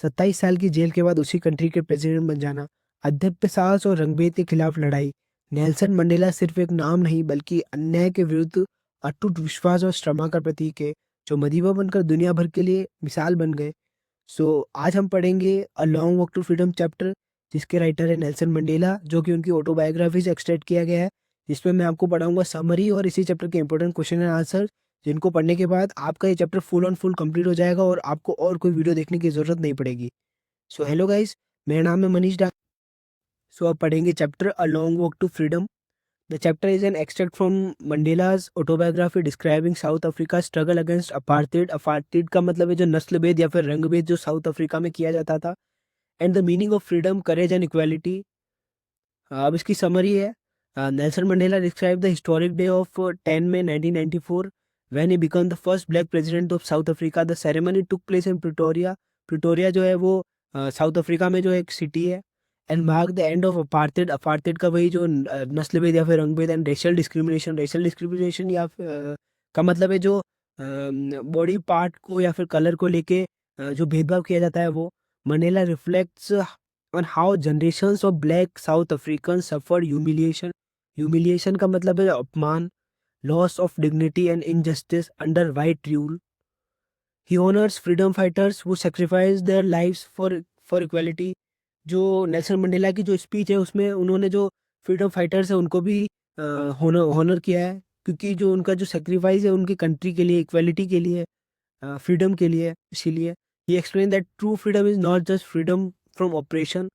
27 साल की जेल के बाद उसी कंट्री के प्रेसिडेंट बन जाना, अध्यक्ष साहस और रंगभेद के खिलाफ लड़ाई। नेल्सन मंडेला सिर्फ एक नाम नहीं बल्कि अन्याय के विरुद्ध अटूट विश्वास और श्रमा का प्रतीक है, जो मदीबा बनकर दुनिया भर के लिए मिसाल बन गए। आज हम पढ़ेंगे a long walk to freedom chapter, जिसके राइटर है नेल्सन मंडेला, जो कि उनकी ऑटोबायोग्राफी से एक्सट्रैक्ट किया गया है। जिसमें मैं आपको पढ़ाऊंगा समरी और इसी चैप्टर के इंपॉर्टेंट क्वेश्चन एंड आंसर, जिनको पढ़ने के बाद आपका ये chapter full on full complete हो जाएगा और आपको और कोई वीडियो देखने की जरूरत नहीं पड़ेगी। सो हेलो गाइस, मेरा नाम है मनीष डा। अब पढ़ेंगे chapter a long walk to freedom. The chapter is an extract from Mandela's autobiography describing South Africa struggle against apartheid. Apartheid का मतलब है जो नस्लभेद या फिर रंगभेद जो साउथ अफ्रीका में किया जाता था। And the meaning of freedom, courage and equality. अब इसकी समरी है। Nelson Mandela describe the historic day of 10 May 1994 when he become the first black president of South Africa. The ceremony took place in Pretoria. Pretoria जो है वो south Africa में जो एक city है। And mark the end of apartheid. Apartheid का वही जो नस्लभेद या फिर रंगभेद। And racial discrimination. Racial discrimination या का मतलब है जो बॉडी पार्ट को या फिर कलर को लेके जो भेदभाव किया जाता है वो। Mandela reflects on how generations of black South Africans suffered humiliation. Humiliation का मतलब है अपमान, loss of dignity and injustice under white rule. He honors freedom fighters who sacrificed their lives for equality. जो नेल्सन मंडेला की जो speech है उसमें उन्होंने जो फ्रीडम फाइटर्स है उनको भी हॉनर किया है, क्योंकि जो उनका जो सेक्रीफाइस है उनकी कंट्री के लिए, इक्वालिटी के लिए, फ्रीडम के लिए। इसीलिए ही explain that true freedom is not just freedom from operation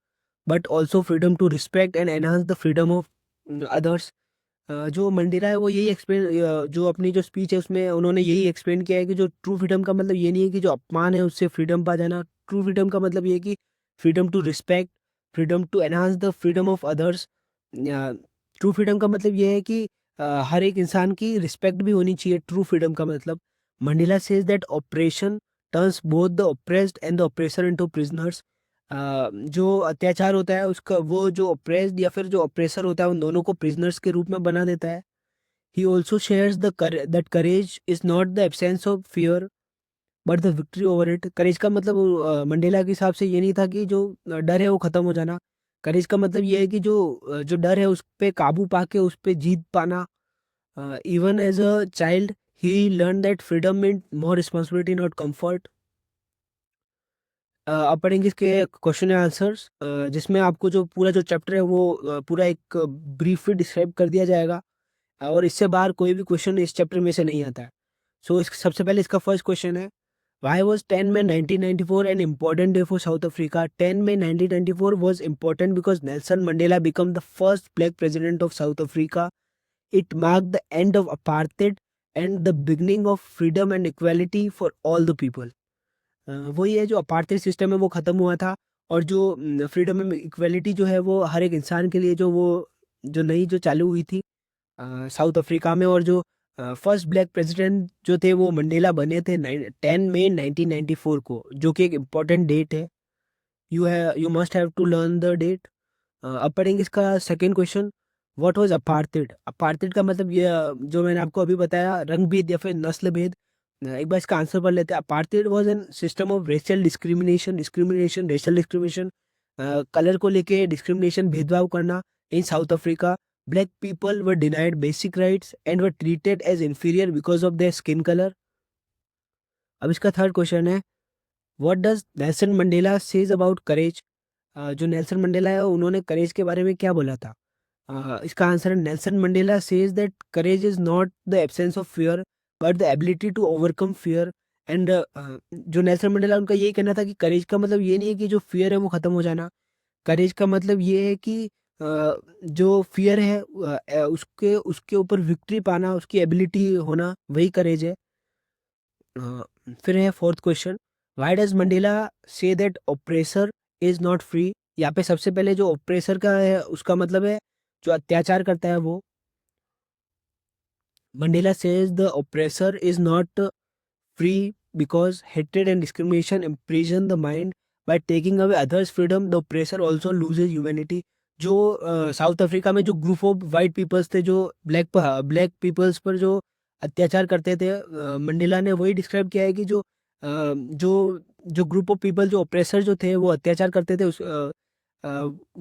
but also freedom to respect and enhance the freedom of others. जो मंडेला है वो यही एक्सप्लेन, जो अपनी जो स्पीच है उसमें उन्होंने यही एक्सप्लेन किया है कि जो ट्रू फ्रीडम का मतलब ये नहीं है कि जो अपमान है उससे फ्रीडम पा जाना। ट्रू फ्रीडम का मतलब ये है कि freedom to respect, freedom to enhance the freedom of others. True freedom का मतलब ये है कि हर एक इंसान की रिस्पेक्ट भी होनी चाहिए। ट्रू फ्रीडम का मतलब Mandela says that operation turns both the oppressed and the oppressor into prisoners. जो अत्याचार होता है उसका वो जो ऑप्रेस्ड या फिर जो ऑपरेसर होता है उन दोनों को प्रिजनर्स के रूप में बना देता है। He also shares that courage is not the absence of fear but the victory over it. Courage का मतलब मंडेला के हिसाब से ये नहीं था कि जो डर है वो खत्म हो जाना। करेज का मतलब ये है कि जो डर है उस पे काबू पाके उस पे जीत पाना। Even as a child he learn that freedom mean more responsibility not comfort. अब पढ़ेंगे इसके क्वेश्चन एंड आंसर्स, जिसमें आपको जो पूरा जो चैप्टर है वो पूरा एक ब्रीफली डिस्क्राइब कर दिया जाएगा और इससे बाहर कोई भी क्वेश्चन इस चैप्टर में से नहीं आता है। सबसे पहले इसका फर्स्ट क्वेश्चन है, why was 10 May 1994 an important day for South Africa. 10 May 1994 was important because Nelson Mandela become the first black president of South Africa. It mark the end of apartheid and the beginning of freedom and equality for all the people. वही है जो apartheid system है वो ख़त्म हुआ था और जो फ्रीडम एंड इक्वलिटी जो है वो हर एक इंसान के लिए जो वो जो नई जो चालू हुई थी साउथ अफ्रीका में। और जो फर्स्ट ब्लैक प्रेसिडेंट जो थे वो मंडेला बने थे 10 मई 1994 को, जो कि एक इम्पॉर्टेंट डेट है। You must have to learn the date. अब पढ़ेंगे इसका second question, what was apartheid. Apartheid का मतलब ये जो मैंने आपको अभी बताया, रंग भेद या फिर नस्ल भेद। एक बार इसका आंसर पढ़ लेते हैं। Apartheid was an system of racial discrimination racial discrimination, colour को लेके डिस्क्रिमिनेशन, भेदभाव करना in South Africa. Black people were denied basic rights and were treated as inferior because of their skin colour. अब इसका third question है, what does Nelson Mandela say about courage. जो Nelson Mandela है उन्होंने करेज के बारे में क्या बोला था। इसका आंसर है, Nelson Mandela says that courage is not the absence of fear but the ability to overcome fear. And जो नेल्सन मंडेला उनका यही कहना था कि करेज का मतलब ये नहीं है कि जो फियर है वो खत्म हो जाना। करेज का मतलब ये है कि जो फियर है उसके उसके ऊपर विक्ट्री पाना, उसकी एबिलिटी होना, वही करेज है। अ, फिर है fourth question, why does Mandela say that oppressor is not free. यहाँ पे सबसे पहले जो ऑपरेसर का है उसका मतलब है जो अत्याचार करता है वो। Mandela says the oppressor is not free because hatred and discrimination imprison the mind by taking away others freedom the oppressor also loses humanity. जो साउथ अफ्रीका में जो ग्रुप ऑफ वाइट पीपल्स थे जो ब्लैक पीपल्स पर जो अत्याचार करते थे, मंडेला ने वही डिस्क्राइब किया है कि जो जो जो ग्रुप ऑफ पीपल, जो ऑपरेसर जो थे, वो अत्याचार करते थे,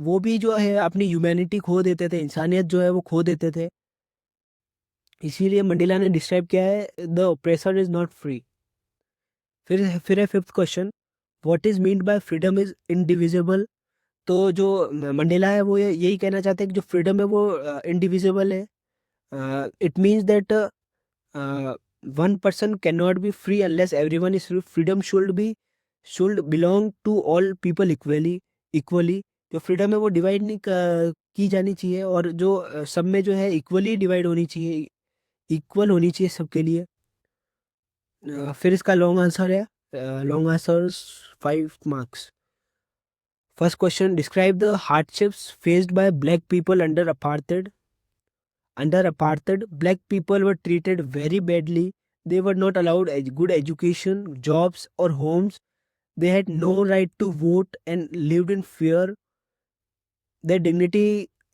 वो भी जो है अपनी ह्यूमैनिटी खो देते थे, इंसानियत जो है वो खो देते थे। इसीलिए मंडेला ने डिस्क्राइब किया है the oppressor is not free. फिर है fifth question, what is meant by freedom is indivisible. तो जो मंडेला है वो यही कहना चाहते हैं कि जो फ्रीडम है वो इनडिविजिबल है। It means that one person cannot be free unless everyone is free. Freedom should belong to all people equally. जो फ्रीडम है वो डिवाइड नहीं की जानी चाहिए, और जो सब में जो है इक्वली डिवाइड होनी चाहिए, इक्वल होनी चाहिए सबके लिए। फिर इसका लॉन्ग आंसर है, long answer 5 marks. First question, describe the hardships faced by black people under apartheid. Under apartheid, black people were treated very badly. They were not allowed good education, jobs, or homes. They had no right to vote and lived in fear. Their dignity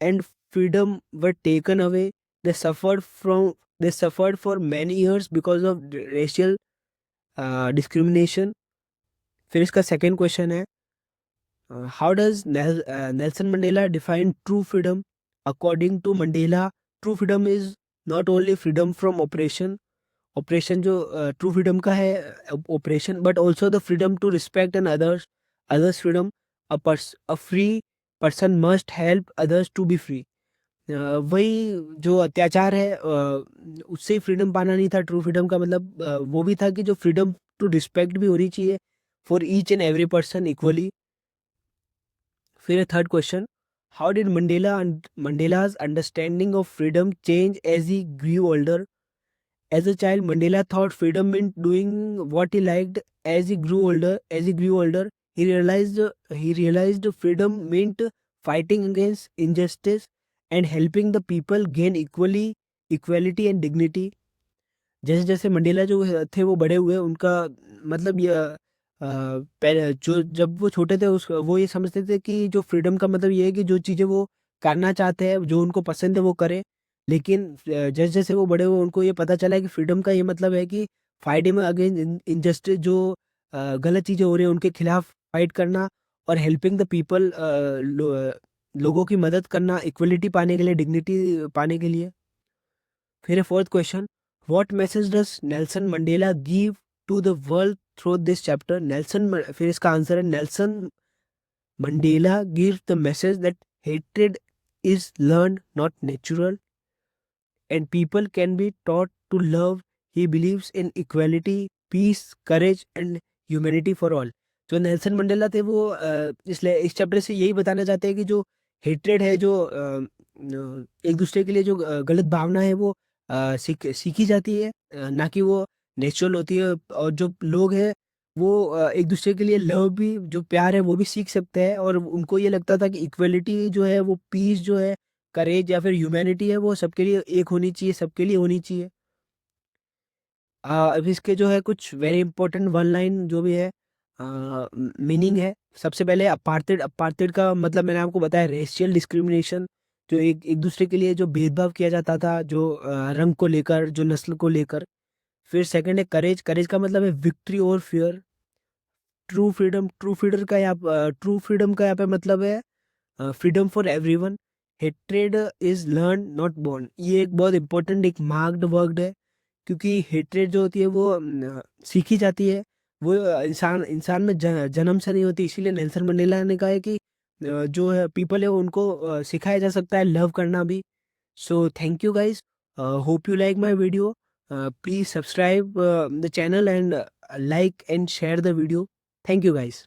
and freedom were taken away. They suffered for many years because of racial discrimination. फिर इसका second question है, how does Nelson Mandela define true freedom. According to Mandela, true freedom is not only freedom from oppression जो true freedom का है oppression, but also the freedom to respect and others freedom. A free person must help others to be free. वही जो अत्याचार है उससे freedom पाना नहीं था। ट्रू फ्रीडम का मतलब वो भी था कि जो फ्रीडम टू रिस्पेक्ट भी होनी चाहिए for each and every person equally. फिर third question, how did Mandela's understanding of freedom change as he grew older. As a child, Mandela thought freedom meant doing what he liked. As he grew older, he realized freedom meant fighting against injustice and helping the people gain equality and dignity. जैसे जैसे Mandela जो थे वो बड़े हुए, उनका मतलब ये जो जब वो छोटे थे उस वो ये समझते थे कि जो फ्रीडम का मतलब ये है कि जो चीज़ें वो करना चाहते हैं, जो उनको पसंद है वो करें। लेकिन जैसे जैसे वो बड़े हुए उनको ये पता चला कि फ्रीडम का ये मतलब है कि फाइटिंग अगेंस्ट इनजस्टिस, जो गलत चीज़ें हो रही हैं उनके खिलाफ फाइट करना, और हेल्पिंग द पीपल, लोगों की मदद करना, इक्वलिटी पाने के लिए, डिग्निटी पाने के लिए। फिर fourth question, what message does Nelson Mandela give to the world through this chapter. फिर इसका आंसर है, Nelson Mandela give the message that hatred is learn not natural and people can be taught to love. He believes in equality, peace, courage and humanity for all. जो Nelson Mandela थे वो इसलिए इस chapter से यही बताना चाहते हैं कि जो हेट्रेड है, जो एक दूसरे के लिए जो गलत भावना है वो सीखी जाती है, ना कि वो नेचुरल होती है। और जो लोग हैं वो एक दूसरे के लिए लव भी, जो प्यार है वो भी सीख सकते हैं। और उनको ये लगता था कि इक्वलिटी जो है वो, पीस जो है, करेज या फिर ह्यूमैनिटी है, वो सबके लिए एक होनी चाहिए, सबके लिए होनी चाहिए। अब इसके जो है कुछ वेरी इंपॉर्टेंट वन लाइन जो भी है मीनिंग है। सबसे पहले अपार्थेड। अपार्थेड का मतलब मैंने आपको बताया, रेशियल डिस्क्रिमिनेशन, जो एक एक दूसरे के लिए जो भेदभाव किया जाता था, जो रंग को लेकर, जो नस्ल को लेकर। फिर सेकंड है करेज। करेज का मतलब है victory over fear. True freedom का यहाँ पे मतलब है freedom for everyone. Hatred is learn not born. ये एक बहुत इंपॉर्टेंट, एक मार्क्ड वर्ड है, क्योंकि हेट्रेड जो होती है वो सीखी जाती है, वो इंसान में जन्म से नहीं होती। इसीलिए नेल्सन मंडेला ने कहा है कि जो है पीपल है उनको सिखाया जा सकता है लव करना भी। So thank you guys, hope you like my video. Please subscribe the channel and like and share the video. Thank you guys.